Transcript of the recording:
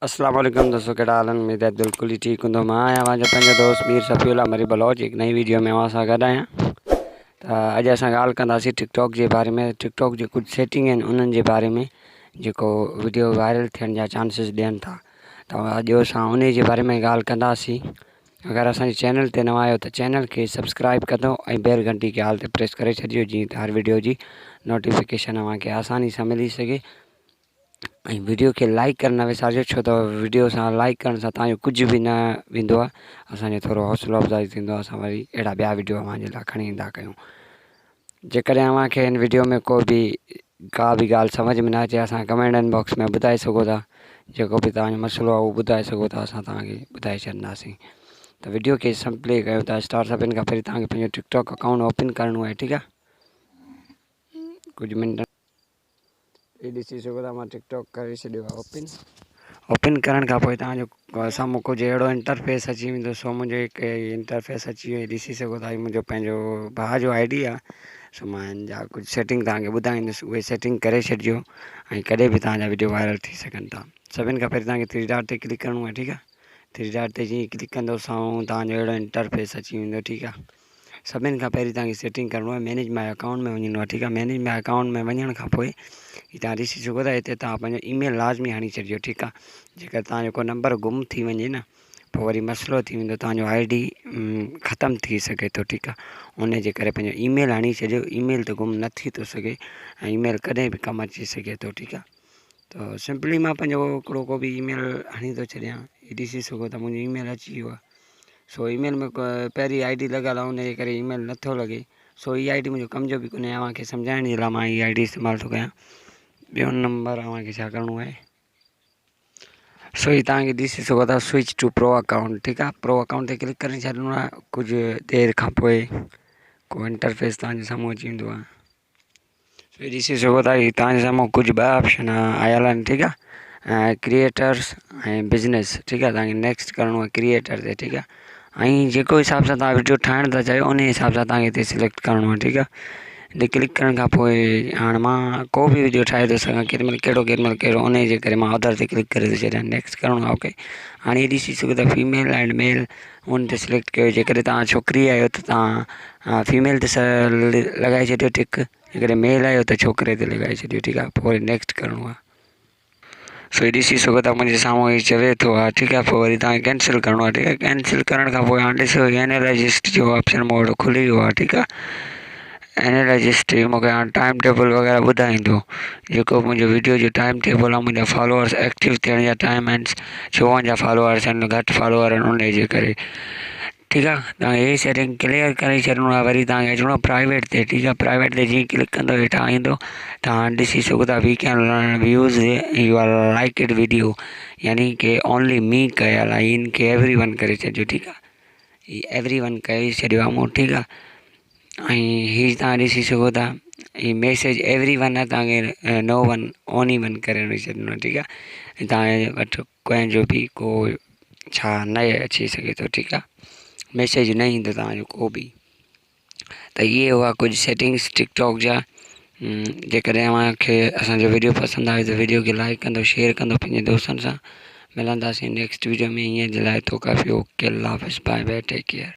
अस्सलाम वालेकुम दोस्तों, कहिड़ा हाल आहिनि? उमेद आहे बिल्कुलु ई ठीकु हूंदो। मां आहियां पंहिंजो दोस्त मीर सफ़ीउल्ला मरी बलोच, हिकु नई वीडियो में असां गॾु आहियां। त अॼु असां ॻाल्हि कंदासीं टिकटॉक जे बारे में। टिकटॉक जी कुझु सेटिंग आहिनि उन्हनि जे बारे में जेको वीडियो वायरल थियण जा चांसिस ॾियनि था। त अॼु असां उन जे बारे में ॻाल्हि कंदासीं। अगरि असांजे चैनल ते नवां आहियो त चैनल खे सब्सक्राइब कंदो ऐं बेल घंटी खे हाल ते प्रेस करे छॾियो, जीअं त हर वीडियो जी नोटिफिकेशन तव्हांखे आसानी सां मिली सघे। ऐं वीडियो खे लाइक करणु न विसारिजो, छो त वीडियो सां लाइक करण सां तव्हांजो कुझु बि न वेंदो आहे, असांजो थोरो हौसलो अफ़ज़ाई थींदो आहे, असां वरी अहिड़ा ॿिया वीडियो अव्हांजे लाइ खणी ईंदा कयूं। जेकॾहिं अव्हांखे हिन वीडियो में का बि ॻाल्हि सम्झ में न अचे, असां कमेंट बॉक्स में ॿुधाए सघो था। जेको बि तव्हांजो मसइलो आहे उहो ॿुधाए सघो था, असां तव्हांखे ॿुधाए छॾींदासीं। त वीडियो खे प्ले कयो था स्टार्ट। सभिनि खां पहिरीं तव्हांखे पंहिंजो टिकटॉक अकाउंट ओपन करिणो आहे, ठीकु आहे। कुझु मिंट ही ॾिसी सघो था, मां टिकटॉक करे छॾियो आहे ओपन करण खां पोइ तव्हांजो साम्हूं कुझु अहिड़ो इंटरफेस अची वेंदो। सो मुंहिंजो हिकु इंटरफेस अची वियो, ॾिसी सघो था। हीउ मुंहिंजो पंहिंजो भाउ जो ID आहे। सो मां हिन जा कुझु सेटिंग तव्हांखे ॿुधाईंदुसि, उहे सेटिंग करे छॾिजो ऐं कॾहिं बि तव्हांजा वीडियो वायरल थी सघनि था। सभिनि खां पहिरीं तव्हांखे थ्री डॉट ते क्लिक करिणो आहे, ठीकु आहे। थ्री डॉट ते जीअं क्लिक कंदो साम्हूं तव्हांजो अहिड़ो इंटरफेस अची वेंदो, ठीकु आहे। सभिनि खां पहिरीं तव्हांखे सेटिंग करिणो आहे, मैनेज माय अकाउंट में वञिणो आहे, ठीकु आहे। मैनेज माय अकाउंट में वञण खां पोइ तव्हां ॾिसी सघो था, हिते तव्हां पंहिंजो ईमेल लाज़मी हणी छॾिजो, ठीकु आहे। जेकर तव्हांजो को नंबर गुम थी वञे न, पोइ वरी मसइलो थी वेंदो, तव्हांजो ID ख़तमु थी सघे थो, ठीकु आहे। उन जे करे पंहिंजो ईमेल हणी छॾियो। ईमेल त गुम न थी थो सघे ऐं ईमेल कॾहिं बि कमु अची सघे थो, ठीकु आहे। त सिंपली मां पंहिंजो हिकिड़ो को बि ईमेल हणी थो छॾियां। हीउ ॾिसी सघो था, मुंहिंजो ईमेल अची वियो आहे। सो ईमेल में पहिरीं ID लॻल आहे, उनजे करे ईमेल नथो लॻे। सो हीअ ID मुंहिंजो कम जो बि कोन्हे, तव्हांखे सम्झाइण जे लाइ मां हीअ ID इस्तेमालु थो कयां। ॿियो नंबर तव्हांखे छा करिणो आहे, सो ही तव्हांखे ॾिसी सघो था, स्विच टू प्रो अकाउंट, ठीकु आहे। प्रो अकाउंट ते क्लिक करे छॾिणो आहे। कुझु देरि खां पोइ को इंटरफेस तव्हांजे साम्हूं अची वेंदो आहे। सो ही ॾिसी सघो था, ही तव्हांजे साम्हूं कुझु ॿ ऑप्शन आयल आहिनि, ठीकु आहे। क्रिएटर्स ऐं बिज़नेस, ठीकु आहे। तव्हांखे नेक्स्ट करिणो आहे क्रिएटर ते, ठीकु आहे। ऐं जेको हिसाब सां तव्हां वीडियो ठाहिण था चाहियो उन हिसाब सां तव्हांखे हिते सिलेक्ट करिणो आहे, ठीकु आहे। हिते क्लिक करण खां पोइ हाणे मां को बि वीडियो ठाहे थो सघां, केॾीमहिल कहिड़ो, उन जे करे मां अदर ते क्लिक करे थो छॾियां। नेक्स्ट करिणो आहे, ओके। हाणे हीअ ॾिसी सघो था, फीमेल एंड मेल उन ते सिलेक्ट कयो। जेकॾहिं तव्हां छोकिरी आहियो त तव्हां फीमेल ते लॻाए छॾियो टिक, जेकॾहिं मेल आहियो त छोकिरे ते लॻाए छॾियो, ठीकु आहे। पोइ वरी नेक्स्ट करिणो आहे। सो ही ॾिसी सघो था, मुंहिंजे साम्हूं ही चवे थो आहे, ठीकु आहे। पोइ वरी तव्हांखे कैंसिल करिणो आहे, ठीकु आहे। कैंसिल करण खां पोइ हाणे ॾिसो एनालाइजिस्ट जो ऑप्शन मोड खुली वियो आहे, ठीकु आहे। एनालाइजिस्ट मूंखे हाणे टाइम टेबल वग़ैरह ॿुधाईंदो, जेको मुंहिंजो वीडियो जो टाइम टेबल आहे। मुंहिंजा फॉलोअर्स एक्टिव थियण जा टाइम आहिनि, 54 फॉलोअर्स आहिनि, घटि फॉलोअर आहिनि, उन जे करे, ठीकु आहे। तव्हांखे इहे सेटिंग क्लियर करे छॾिणो आहे। वरी तव्हांखे अचिणो आहे प्राइवेट ते, ठीकु आहे। प्राइवेट ते जीअं क्लिक कंदो हेठां ईंदो, तव्हां ॾिसी सघो था, we can learn views your like it video, यानी कि ओनली मी कयल आहे, हिन खे एवरी करे छॾियो, ठीकु आहे। हीअ एवरी करे छॾियो आहे मूं, ठीकु आहे। ऐं हीअ तव्हां ॾिसी सघो था, हीअ मैसेज एवरी आहे, तव्हांखे नो वन ओनली वन करे छॾिणो आहे, ठीकु आहे। ऐं तव्हांजे वटि कंहिंजो बि को छा न अची सघे थो, ठीकु आहे। मैसेज न ईंदो तव्हांजो को बि। त इहे हुआ कुझु सेटिंग्स टिकटॉक जा। जेकॾहिं तव्हांखे असांजो वीडियो पसंदि आयो त वीडियो खे लाइक कंदो, शेयर कंदो पंहिंजे दोस्तनि सां। मिलंदासीं नेक्स्ट वीडियो में। हीअं जे लाइ तो काफ़ी ओके, अल्लाह हाफ़िज़, बाय बाय, टेक केयर।